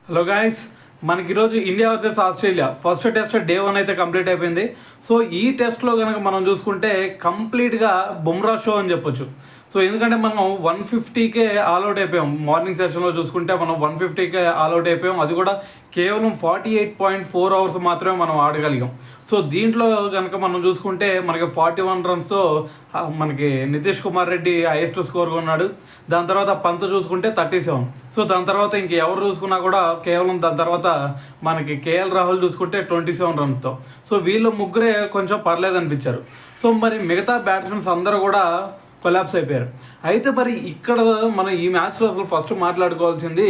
Hello guys, మనకి ఈరోజు India versus Australia first test day 1 అయితే కంప్లీట్ అయిపోయింది. సో ఈ టెస్ట్లో కనుక మనం చూసుకుంటే కంప్లీట్గా బుమ్రా షో అని చెప్పొచ్చు. సో ఎందుకంటే మనం 150కే ఆల్అవుట్ అయిపోయాం. మార్నింగ్ సెషన్లో చూసుకుంటే మనం 150కే ఆల్అవుట్ అయిపోయాం. అది కూడా కేవలం 48.4 అవర్స్ మాత్రమే మనం ఆడగలిగాం. సో దీంట్లో కనుక మనం చూసుకుంటే మనకి 41 రన్స్తో మనకి నితీష్ కుమార్ రెడ్డి హైయెస్ట్ స్కోర్గా ఉన్నాడు. దాని తర్వాత పంత్ చూసుకుంటే 37. సో దాని తర్వాత ఇంక ఎవరు చూసుకున్నా కూడా కేవలం దాని తర్వాత మనకి కేఎల్ రాహుల్ చూసుకుంటే 27 రన్స్తో. సో వీళ్ళు ముగ్గురే కొంచెం పర్లేదు అనిపించారు. సో మరి మిగతా బ్యాట్స్మెన్స్ అందరూ కూడా కొలాప్స్ అయిపోయారు. అయితే మరి ఇక్కడ మనం ఈ మ్యాచ్లో అసలు ఫస్ట్ మాట్లాడుకోవాల్సింది,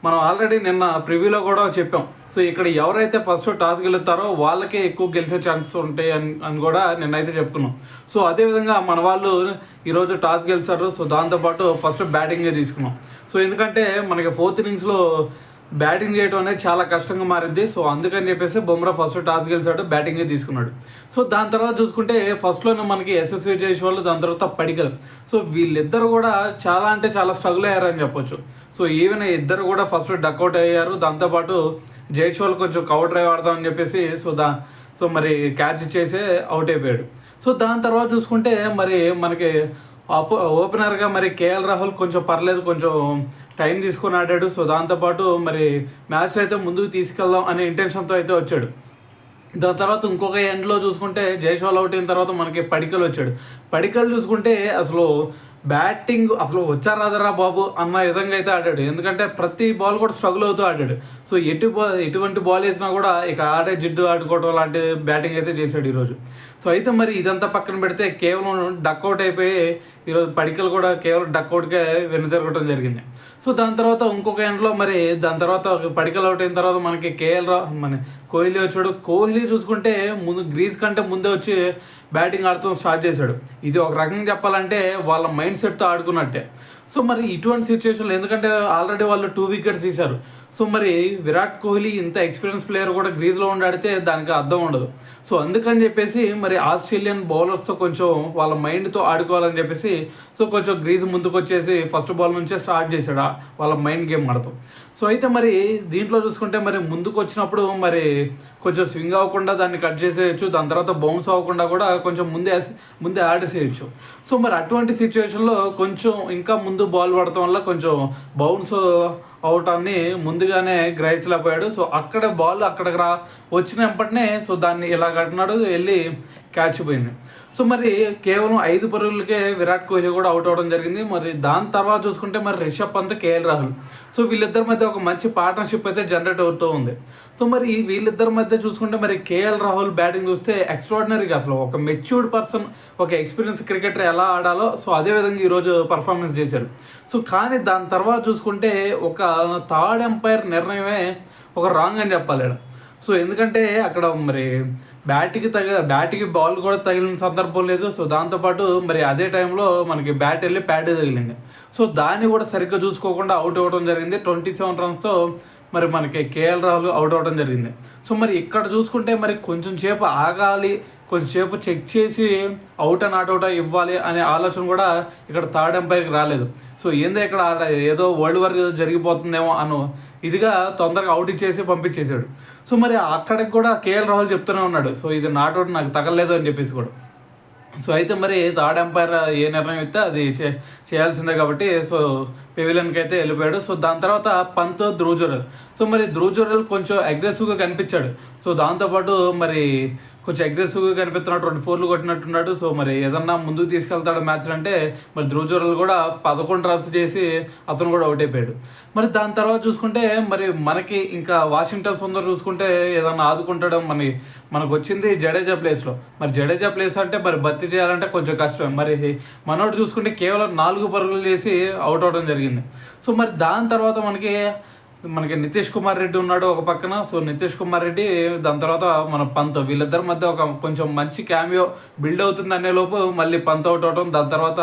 మనం ఆల్రెడీ నిన్న ప్రివ్యూలో కూడా చెప్పాం. సో ఇక్కడ ఎవరైతే ఫస్ట్ టాస్ గెలుస్తారో వాళ్ళకే ఎక్కువ గెలిచే ఛాన్సెస్ ఉంటాయి అని కూడా నిన్నైతే చెప్పుకున్నాం. సో అదేవిధంగా మన వాళ్ళు ఈరోజు టాస్ గెలిచారు. సో దాంతోపాటు ఫస్ట్ బ్యాటింగే తీసుకున్నాం. సో ఎందుకంటే మనకి 4th ఇన్నింగ్స్లో బ్యాటింగ్ చేయడం అనేది చాలా కష్టంగా మారింది. సో అందుకని చెప్పేసి బుమ్రా ఫస్ట్ టాస్ గెలిచాడు, బ్యాటింగే తీసుకున్నాడు. సో దాని తర్వాత చూసుకుంటే ఫస్ట్లోనే మనకి ఎస్ఎస్వి జైస్వాల్, దాని తర్వాత పడికల్. సో వీళ్ళిద్దరు కూడా చాలా అంటే చాలా స్ట్రగుల్ అయ్యారని చెప్పొచ్చు. సో ఈవెన్ ఇద్దరు కూడా ఫస్ట్ డక్అవుట్ అయ్యారు. దాంతోపాటు జైస్వాల్ కొంచెం కవర్ డ్రైవ్ ఆడదామని చెప్పేసి సో మరి క్యాచ్ చేసే అవుట్ అయిపోయాడు. సో దాని తర్వాత చూసుకుంటే మరి మనకి ఓపెనర్గా మరి కేఎల్ రాహుల్ కొంచెం పర్లేదు, కొంచెం టైం తీసుకొని ఆడాడు. సో దాంతోపాటు మరి మ్యాచ్ అయితే ముందుకు తీసుకెళ్దాం అనే ఇంటెన్షన్తో అయితే వచ్చాడు. దాని తర్వాత ఇంకొక ఎండ్లో చూసుకుంటే జైస్వాల్ అవుట్ అయిన తర్వాత మనకి పడికల్ వచ్చాడు. పడికల్ చూసుకుంటే అసలు బ్యాటింగ్ అసలు వచ్చారాదరా బాబు అన్న విధంగా అయితే ఆడాడు. ఎందుకంటే ప్రతి బాల్ కూడా స్ట్రగుల్ అవుతూ ఆడాడు. సో ఎటువంటి బాల్ వేసినా కూడా ఇక ఆడే జిడ్డు ఆడుకోవడం లాంటి బ్యాటింగ్ అయితే చేశాడు ఈరోజు. సో అయితే మరి ఇదంతా పక్కన పెడితే కేవలం డక్అవుట్ అయిపోయి ఈరోజు పడికల్ కూడా కేవలం డక్అవుట్కే వెనుతిరగడం జరిగింది. సో దాని తర్వాత ఇంకొక ఎండ్లో మరి దాని తర్వాత పడికల్ అవుట్ అయిన తర్వాత మనకి మన కోహ్లీ వచ్చాడు. కోహ్లీ చూసుకుంటే ముందు గ్రీజ్ కంటే ముందే వచ్చి బ్యాటింగ్ ఆడుతూ స్టార్ట్ చేశాడు. ఇది ఒక రకంగా చెప్పాలంటే వాళ్ళ మైండ్ సెట్తో ఆడుకున్నట్టే. సో మరి ఇటువంటి సిచ్యువేషన్లో ఎందుకంటే ఆల్రెడీ వాళ్ళు 2 వికెట్స్ తీశారు. సో మరి విరాట్ కోహ్లీ ఇంత ఎక్స్పీరియన్స్ ప్లేయర్ కూడా గ్రీజ్లో ఉండి ఆడితే దానికి అర్థం ఉండదు. సో అందుకని చెప్పేసి మరి ఆస్ట్రేలియన్ బౌలర్స్తో కొంచెం వాళ్ళ మైండ్తో ఆడుకోవాలని చెప్పేసి సో కొంచెం గ్రీజ్ ముందుకు వచ్చేసి ఫస్ట్ బాల్ నుంచే స్టార్ట్ చేశాడు వాళ్ళ మైండ్ గేమ్ ఆడుతూ. సో అయితే మరి దీంట్లో చూసుకుంటే మరి ముందుకు వచ్చినప్పుడు మరి కొంచెం స్వింగ్ అవ్వకుండా దాన్ని కట్ చేసేయచ్చు. దాని తర్వాత బౌన్స్ అవ్వకుండా కూడా కొంచెం ముందే ఆడేసేయచ్చు. సో మరి అటువంటి సిచ్యువేషన్లో కొంచెం ఇంకా ముందు బాల్ పడటం వల్ల కొంచెం బౌన్స్ అవటాన్ని ముందుగానే గ్రహించలేకపోయాడు. సో అక్కడ బాల్ అక్కడికి వచ్చిన వెంటనే సో దాన్ని ఇలా కట్టినాడు, వెళ్ళి క్యాచ్ పోయింది. సో మరి కేవలం 5 పరుగులకే విరాట్ కోహ్లీ కూడా అవుట్ అవ్వడం జరిగింది. మరి దాని తర్వాత చూసుకుంటే మరి రిషబ్ పంత్, కేఎల్ రాహుల్, సో వీళ్ళిద్దరి మధ్య ఒక మంచి పార్ట్నర్షిప్ అయితే జనరేట్ అవుతూ ఉంది. సో మరి వీళ్ళిద్దరి మధ్య చూసుకుంటే మరి కేఎల్ రాహుల్ బ్యాటింగ్ చూస్తే ఎక్స్ట్రాడినరీగా, అసలు ఒక మెచ్యూర్డ్ పర్సన్, ఒక ఎక్స్పీరియన్స్ క్రికెటర్ ఎలా ఆడాలో సో అదేవిధంగా ఈరోజు పర్ఫార్మెన్స్ చేశాడు. సో కానీ దాని తర్వాత చూసుకుంటే ఒక థర్డ్ ఎంపైర్ నిర్ణయమే ఒక రాంగ్ అని చెప్పాలి. సో ఎందుకంటే అక్కడ మరి బ్యాట్కి బాల్ కూడా తగిలిన సందర్భం లేదు. సో దాంతోపాటు మరి అదే టైంలో మనకి బ్యాట్ వెళ్ళి ప్యాడ్ తగిలింది. సో దాన్ని కూడా సరిగ్గా చూసుకోకుండా అవుట్ అవ్వడం జరిగింది. 27 రన్స్తో మరి మనకి కేఎల్ రాహుల్ అవుట్ అవ్వడం జరిగింది. సో మరి ఇక్కడ చూసుకుంటే మరి కొంచెం సేపు ఆగాలి, కొంచెంసేపు చెక్ చేసి అవుట్ అండ్ నాట్ అవుట్ ఇవ్వాలి అనే ఆలోచన కూడా ఇక్కడ థర్డ్ ఎంపైర్కి రాలేదు. సో ఏందో ఇక్కడ ఏదో వరల్డ్ వార్ జరిగిపోతుందేమో ఇదిగా తొందరగా అవుట్ ఇచ్చేసి పంపించేశాడు. సో మరి అక్కడికి కూడా కేఎల్ రాహుల్ చెప్తూనే ఉన్నాడు, సో ఇది నాట్ అవుట్ నాకు తగలలేదు అని చెప్పేసి కూడా. సో అయితే మరి థర్డ్ ఎంపైర్ ఏ నిర్ణయం ఇస్తే అది చేయాల్సిందే కాబట్టి సో పెవిలియన్కి అయితే వెళ్ళిపోయాడు. సో దాని తర్వాత పంత్, ధ్రువ్ జురెల్. సో మరి ధ్రువ్ జురెల్ కొంచెం అగ్రెసివ్గా కనిపించాడు. సో దాంతోపాటు మరి కొంచెం అగ్రెసివ్గా కనిపిస్తున్నాడు, 24లు కొట్టినట్టున్నాడు. సో మరి ఏదన్నా ముందుకు తీసుకెళ్తాడు మ్యాచ్లు అంటే మరి ధ్రువ్ జురెల్ కూడా 11 రన్స్ చేసి అతను కూడా అవుట్ అయిపోయాడు. మరి దాని తర్వాత చూసుకుంటే మరి మనకి ఇంకా వాషింగ్టన్ సుందర్ చూసుకుంటే ఏదన్నా ఆదుకుంటాడో మనకు వచ్చింది జడేజా ప్లేస్లో. మరి జడేజా ప్లేస్ అంటే మరి భర్తీ చేయాలంటే కొంచెం కష్టం. మరి మనోడు చూసుకుంటే కేవలం 4 పరుగులు చేసి అవుట్ అవడం జరిగింది. సో మరి దాని తర్వాత మనకి నితీష్ కుమార్ రెడ్డి ఉన్నాడు ఒక పక్కన. సో నితీష్ కుమార్ రెడ్డి, దాని తర్వాత మన పంత్, వీళ్ళిద్దరి మధ్య ఒక కొంచెం మంచి క్యామియో బిల్డ్ అవుతుంది అనే లోపు మళ్ళీ పంత్ అవుట్ అవడం. దాని తర్వాత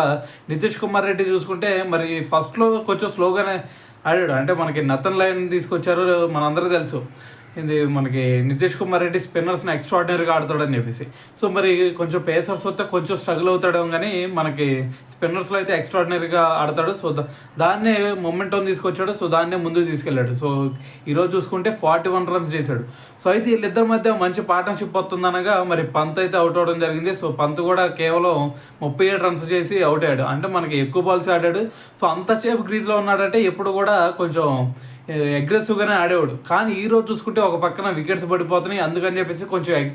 నితీష్ కుమార్ రెడ్డి చూసుకుంటే మరి ఫస్ట్లో కొంచెం స్లోగానే ఆడాడు. అంటే మనకి నతన్ లైన్ తీసుకొచ్చారు, మనందరూ తెలుసు. ఇది మనకి నితీష్ కుమార్ రెడ్డి స్పిన్నర్స్ని ఎక్స్ట్రాడినరీగా ఆడతాడని చెప్పేసి. సో మరి కొంచెం పేసర్స్ వస్తే కొంచెం స్ట్రగుల్ అవుతాడేమో కానీ మనకి స్పిన్నర్స్లో అయితే ఎక్స్ట్రాడినరీగా ఆడతాడు. సో దాన్నే మొమెంటం తీసుకొచ్చాడు. సో దాన్నే ముందుకు తీసుకెళ్ళాడు. సో ఈరోజు చూసుకుంటే 41 రన్స్ చేశాడు. సో అయితే వీళ్ళిద్దరి మధ్య మంచి పార్ట్నర్షిప్ వస్తుందనగా మరి పంత్ అయితే అవుట్ అవ్వడం జరిగింది. సో పంత్ కూడా కేవలం 37 రన్స్ చేసి అవుట్ అయ్యాడు. అంటే మనకి ఎక్కువ బాల్స్ ఆడాడు. సో అంతసేపు క్రీజ్లో ఉన్నాడంటే ఎప్పుడు కూడా కొంచెం అగ్రెసివ్గానే ఆడేవాడు. కానీ ఈరోజు చూసుకుంటే ఒక పక్కన వికెట్స్ పడిపోతున్నాయి. అందుకని చెప్పేసి కొంచెం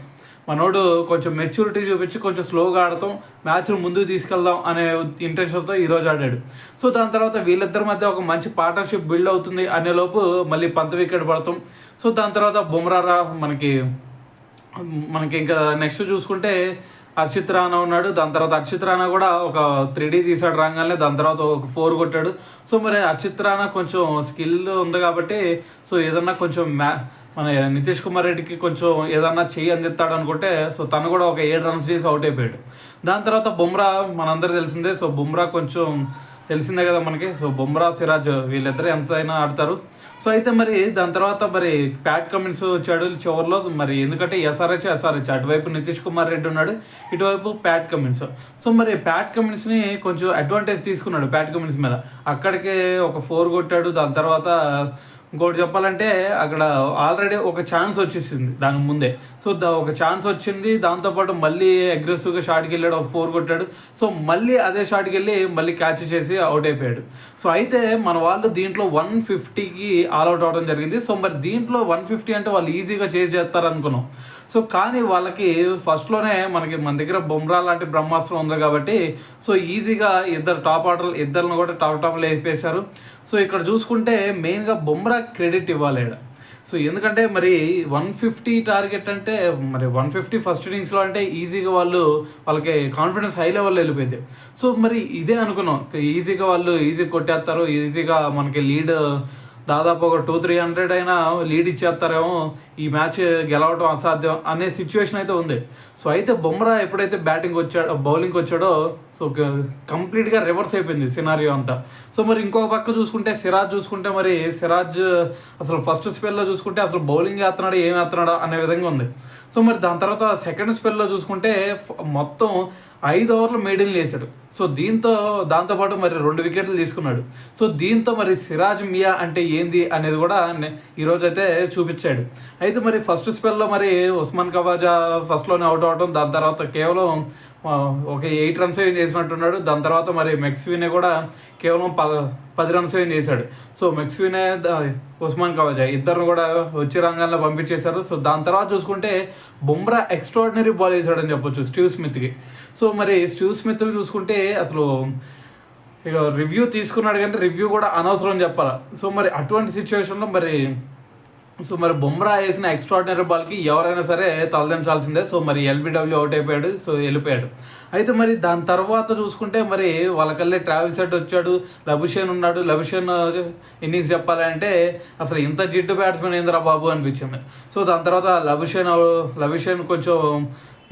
మనోడు కొంచెం మెచ్యూరిటీ చూపించి కొంచెం స్లోగా ఆడతాం, మ్యాచ్ను ముందుకు తీసుకెళ్దాం అనే ఇంటెన్షన్తో ఈరోజు ఆడాడు. సో దాని తర్వాత వీళ్ళిద్దరి మధ్య ఒక మంచి పార్ట్నర్షిప్ బిల్డ్ అవుతుంది అనేలోపు మళ్ళీ పంత్ వికెట్ పడతాం. సో దాని తర్వాత బుమ్రా మనకి ఇంకా నెక్స్ట్ చూసుకుంటే హర్షిత్ రాణా ఉన్నాడు. దాని తర్వాత హర్షిత్ రాణా కూడా ఒక 3D తీసాడు రాగానే. దాని తర్వాత ఒక 4 కొట్టాడు. సో మరి హర్షిత్ రాణా కొంచెం స్కిల్ ఉంది కాబట్టి సో ఏదన్నా కొంచెం మన నితీష్ కుమార్ రెడ్డికి కొంచెం ఏదన్నా చెయ్యి అందిస్తాడు అనుకుంటే సో తను కూడా ఒక 7 రన్స్ చేసి అవుట్ అయిపోయాడు. దాని తర్వాత బుమ్రా మనందరూ తెలిసిందే. సో బుమ్రా కొంచెం తెలిసిందే కదా మనకి. సో బుమ్రా సిరాజ్ వీళ్ళిద్దరు ఎంతైనా ఆడతారు. సో అయితే మరి దాని తర్వాత మరి ప్యాట్ కమిన్స్ వచ్చాడు చివరిలో. మరి ఎందుకంటే ఎస్ఆర్హెచ్ అటువైపు నితీష్ కుమార్ రెడ్డి ఉన్నాడు, ఇటువైపు ప్యాట్ కమిన్స్. సో మరి ప్యాట్ కమిన్స్ని కొంచెం అడ్వాంటేజ్ తీసుకున్నాడు ప్యాట్ కమిన్స్ మీద. అక్కడికే ఒక 4 కొట్టాడు. దాని తర్వాత ఇంకోటి చెప్పాలంటే అక్కడ ఆల్రెడీ ఒక ఛాన్స్ వచ్చేసింది దాని ముందే. సో ఒక ఛాన్స్ వచ్చింది. దాంతోపాటు మళ్ళీ అగ్రెసివ్గా షాట్కి వెళ్ళాడు, ఒక 4 కొట్టాడు. సో మళ్ళీ అదే షాట్కి వెళ్ళి మళ్ళీ క్యాచ్ చేసి అవుట్ అయిపోయాడు. సో అయితే మన వాళ్ళు దీంట్లో 150కి ఆల్అవుట్ అవ్వడం జరిగింది. సో మరి దీంట్లో 150 అంటే వాళ్ళు ఈజీగా చేసి చేస్తారు అనుకున్నాం. సో కానీ వాళ్ళకి ఫస్ట్లోనే మన దగ్గర బుమ్రా లాంటి బ్రహ్మాస్త్రం ఉంది కాబట్టి సో ఈజీగా ఇద్దరు టాప్ ఆర్డర్లు ఇద్దరిని కూడా టాప్లో వేసేశారు. సో ఇక్కడ చూసుకుంటే మెయిన్గా బుమ్రా క్రెడిట్ ఇవ్వాలి ఇక్కడ. సో ఎందుకంటే మరి 150 టార్గెట్ అంటే మరి 150 ఫస్ట్ ఇన్నింగ్స్లో అంటే ఈజీగా వాళ్ళకి కాన్ఫిడెన్స్ హై లెవెల్లో వెళ్ళిపోయింది. సో మరి ఇదే అనుకున్నాం, ఈజీగా ఈజీగా కొట్టేస్తారు, ఈజీగా మనకి లీడ్ దాదాపు ఒక 200-300 అయినా లీడ్ ఇచ్చేస్తారేమో, ఈ మ్యాచ్ గెలవడం అసాధ్యం అనే సిచ్యువేషన్ అయితే ఉంది. సో అయితే బుమ్రా ఎప్పుడైతే బౌలింగ్కి వచ్చాడో సో కంప్లీట్గా రివర్స్ అయిపోయింది సినారియో అంతా. సో మరి ఇంకొక పక్క చూసుకుంటే సిరాజ్ అసలు ఫస్ట్ స్పెల్లో చూసుకుంటే అసలు బౌలింగ్ వేస్తున్నాడు ఏం వేస్తున్నాడో అనే విధంగా ఉంది. సో మరి దాని తర్వాత సెకండ్ స్పెల్లో చూసుకుంటే మొత్తం 5 ఓవర్లు మెయిడిన్లు వేసాడు. సో దాంతోపాటు మరి 2 వికెట్లు తీసుకున్నాడు. సో దీంతో మరి సిరాజ్ మియా అంటే ఏంది అనేది కూడా ఈరోజు అయితే చూపించాడు. అయితే మరి ఫస్ట్ స్పెల్లో మరి ఉస్మాన్ ఖవాజా ఫస్ట్లోనే అవుట్ అవడం, దాని తర్వాత కేవలం ఒక 8 రన్స్ ఏం చేసినట్టున్నాడు. దాని తర్వాత మరి మెక్స్వీనే కూడా కేవలం 10 రన్స్ ఏం చేశాడు. సో మెక్స్వీనే ఉస్మాన్ ఖవాజా ఇద్దరు కూడా వచ్చి రంగాల్లో పంపించేశారు. సో దాని తర్వాత చూసుకుంటే బుమ్రా ఎక్స్ట్రాడినరీ బాల్ వేసాడని చెప్పొచ్చు స్టీవ్ స్మిత్కి. సో మరి స్టీవ్ స్మిత్ చూసుకుంటే అసలు ఇక రివ్యూ తీసుకున్నాడు కానీ రివ్యూ కూడా అనవసరం చెప్పాలి. సో మరి అటువంటి సిచ్యువేషన్లో మరి బుమ్రా వేసిన ఎక్స్ట్రాడినరీ బాల్కి ఎవరైనా సరే తలదించాల్సిందే. సో మరి ఎల్బిడబ్ల్యూ అవుట్ అయిపోయాడు. సో వెళ్ళిపోయాడు. అయితే మరి దాని తర్వాత చూసుకుంటే మరి వాళ్ళకల్లే ట్రావిస్ హెడ్ వచ్చాడు, లబుషేన్ ఉన్నాడు. లబుషేన్ ఇన్నింగ్స్ చెప్పాలంటే అసలు ఇంత జిడ్డు బ్యాట్స్మెన్ ఏందిరా బాబు అనిపించింది. సో దాని తర్వాత లబుషేన్ కొంచెం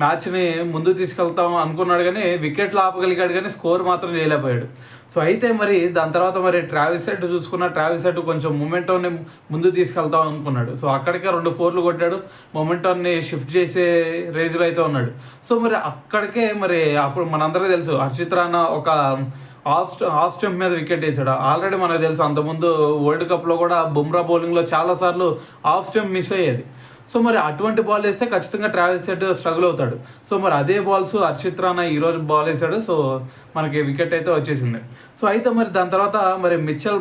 మ్యాచ్ని ముందుకు తీసుకెళ్తాం అనుకున్నాడు కానీ వికెట్లు ఆపగలిగాడు కానీ స్కోర్ మాత్రం చేయలేకపోయాడు. సో అయితే మరి దాని తర్వాత మరి ట్రావిస్ హెడ్ కొంచెం మొమెంటోని ముందుకు తీసుకెళ్తాం అనుకున్నాడు. సో అక్కడికే 2 4లు కొట్టాడు, మొమెంటోని షిఫ్ట్ చేసే రేంజ్లో అయితే ఉన్నాడు. సో మరి అక్కడికే మరి అప్పుడు మనందరికీ తెలుసు హర్షిత్ రాణా ఒక ఆఫ్ స్టంప్ మీద వికెట్ వేసాడు. ఆల్రెడీ మనకు తెలుసు అంతకుముందు వరల్డ్ కప్లో కూడా బుమ్రా బౌలింగ్లో చాలాసార్లు ఆఫ్ స్టంప్ మిస్ అయ్యేది. సో మరి అటువంటి బాల్ వేస్తే ఖచ్చితంగా ట్రావిస్ హెడ్ స్ట్రగుల్ అవుతాడు. సో మరి అదే బాల్స్ హర్షిత్ రాణా ఈరోజు బాల్ వేసాడు. సో మనకి వికెట్ అయితే వచ్చేసింది. సో అయితే మరి దాని తర్వాత మరి మిచెల్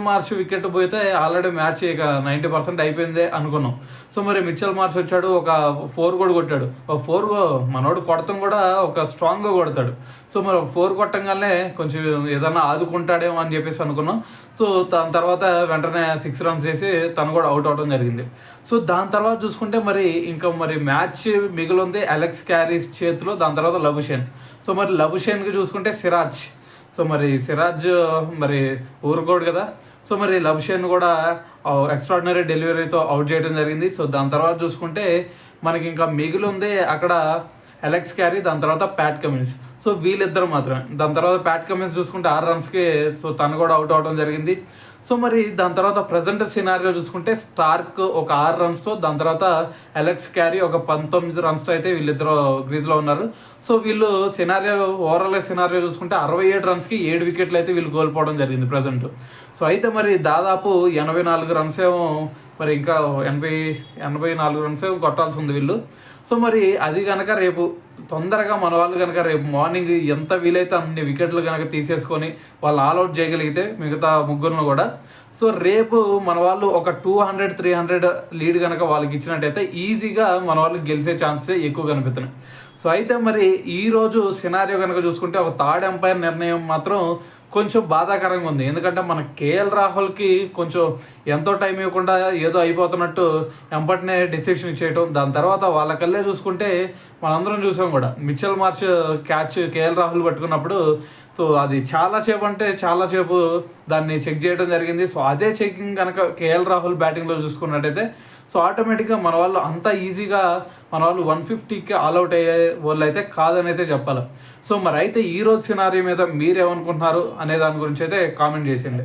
మార్ష్ వికెట్ పోతే ఆల్రెడీ మ్యాచ్ ఇక 90% అయిపోయిందే అనుకున్నాం. సో మరి మిచెల్ మార్ష్ వచ్చాడు, ఒక 4 కూడా కొట్టాడు. ఒక 4 మనోడు కొడతాం కూడా ఒక స్ట్రాంగ్గా కొడతాడు. సో మరి ఒక 4 కొట్టంగానే కొంచెం ఏదన్నా ఆదుకుంటాడేమో అని చెప్పేసి అనుకున్నాం. సో దాని తర్వాత వెంటనే 6 రన్స్ చేసి తను కూడా అవుట్ అవడం జరిగింది. సో దాని తర్వాత చూసుకుంటే మరి మ్యాచ్ మిగిలింది అలెక్స్ క్యారీస్ చేతిలో. దాని తర్వాత లబుషేన్. సో మరి లబుషేన్కి చూసుకుంటే సిరాజ్. సో మరి సిరాజ్ మరి ఊరుకోడు కదా. సో మరి లబుషేన్ కూడా ఎక్స్ట్రాడినరీ డెలివరీతో అవుట్ చేయడం జరిగింది. సో దాని తర్వాత చూసుకుంటే మనకి ఇంకా మిగిలింది అక్కడ అలెక్స్ క్యారీ, దాని తర్వాత ప్యాట్ కమిన్స్. సో వీళ్ళిద్దరు మాత్రమే. దాని తర్వాత ప్యాట్ కమిన్స్ చూసుకుంటే 6 రన్స్కి సో తను కూడా అవుట్ అవడం జరిగింది. సో మరి దాని తర్వాత ప్రజెంట్ సినారియో చూసుకుంటే స్టార్క్ ఒక 6 రన్స్తో, దాని తర్వాత అలెక్స్ క్యారీ ఒక 19 రన్స్తో అయితే వీళ్ళిద్దరు క్రీజ్లో ఉన్నారు. సో వీళ్ళు ఓవరాల్ సినారియో చూసుకుంటే 67 రన్స్కి 7 వికెట్లు అయితే వీళ్ళు కోల్పోవడం జరిగింది ప్రజెంట్. సో అయితే మరి దాదాపు 84 రన్స్ ఏమో, మరి ఇంకా 84 రన్స్ ఏమో కొట్టాల్సి ఉంది వీళ్ళు. సో మరి అది కనుక రేపు తొందరగా మన వాళ్ళు కనుక రేపు మార్నింగ్ ఎంత వీలైతే అన్ని వికెట్లు కనుక తీసేసుకొని వాళ్ళు ఆల్అవుట్ చేయగలిగితే మిగతా ముగ్గురును కూడా, సో రేపు మన వాళ్ళు ఒక 200-300 లీడ్ కనుక వాళ్ళకి ఇచ్చినట్టయితే ఈజీగా మన వాళ్ళు గెలిచే ఛాన్సే ఎక్కువ కనిపిస్తున్నాయి. సో అయితే మరి ఈరోజు సినారియో కనుక చూసుకుంటే ఒక థర్డ్ ఎంపైర్ నిర్ణయం మాత్రం కొంచెం బాధాకరంగా ఉంది. ఎందుకంటే మన కేఎల్ రాహుల్కి కొంచెం ఎంతో టైం ఇవ్వకుండా ఏదో అయిపోతున్నట్టు ఎంపటినే డెసిషన్ ఇచ్చేయటం, దాని తర్వాత వాళ్ళకల్లే చూసుకుంటే మనందరం చూసాం కూడా Mitchell Marsh catch KL Rahul పట్టుకున్నప్పుడు, సో అది చాలా సేపు దాన్ని చెక్ చేయడం జరిగింది. సో అదే చెకింగ్ కనుక కేఎల్ రాహుల్ బ్యాటింగ్లో చూసుకున్నట్టయితే సో ఆటోమేటిక్గా మన వాళ్ళు అంత ఈజీగా మన వాళ్ళు 150కి ఆల్అవుట్ అయ్యే వాళ్ళు అయితే కాదని అయితే చెప్పాలి. సో మరి అయితే ఈరోజు సినారీ మీద మీరేమనుకుంటున్నారు అనే దాని గురించి అయితే కామెంట్ చేసేయండి.